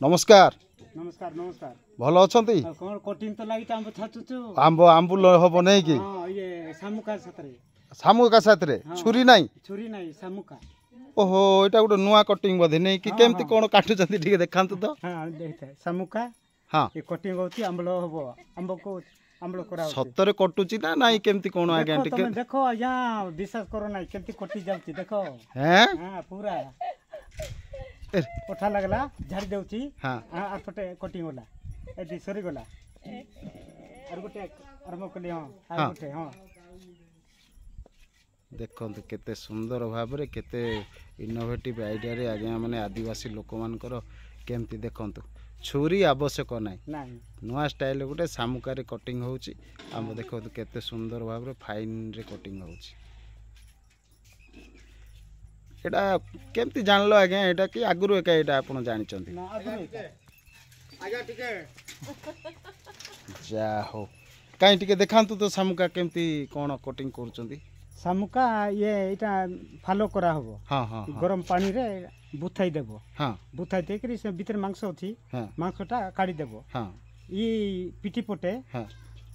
नमस्कार नमस्कार नमस्कार भल अछंती कौन कटिंग तो लागी आंब छाचुचु आंब आंबुल हबो नै कि हां ये सामुका साथरे सामुका साथरे छुरी नाही छुरी नाही सामुका ओहो एटा गुटे नुआ कटिंग बधे नै कि केमती कोन काटु जंती ठीक देखांतु तो हां देखते सामुका हां ये कटिंग होती आंबलो हबो आंब को आंबलो करा सत्तरे कटुची ना नाही केमती कोन आगे टिके देखो यहाँ विश्वास करो नाही केमती कटि जाउची देखो हैं हां पूरा कोठा लगला झाड़ी देउची हां आ पटे कटिंग होला एदी सरी गला आर गोटे आरंभ कली हां आर गोटे हां देखंतु केते सुंदर भाबरे केते इनोवेटिव आइडिया रे आगे माने आदिवासी लोक मानकर केमती देखंतु छुरी आवश्यक नाही नुआ स्टाइल गोटे सामुकारी कटिंग होउची हम देखंतु केते सुंदर भाबरे फाइन रे कटिंग होउची एटा केमती जानलो आगे एटा कि आगुरु एका एटा आपण जानि चंती ना आगे टिके जा हो काई टिके देखांतु तो सामुका केमती कोन कटिंग करचंती सामुका ये इटा फॉलो करा हबो हां हां गरम पानी रे बुथाई देबो हां बुथाई देकरी से भीतर मांस अछि मांसटा काढी देबो हां ई पिटी पोटे हां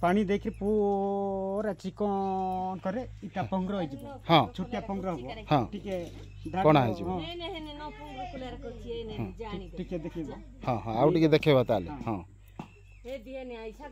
पानी देकरी पूरा चिकन करे इटा पंग्र हो जिवो हां छोटिया पंग्र हबो हां टिके कोना हो जिवो ने न पंग्र कुलर करछि ने जानि टिके देखिबो हां हां आउ टिके देखेबा ताले हां हे दिए ने आइसा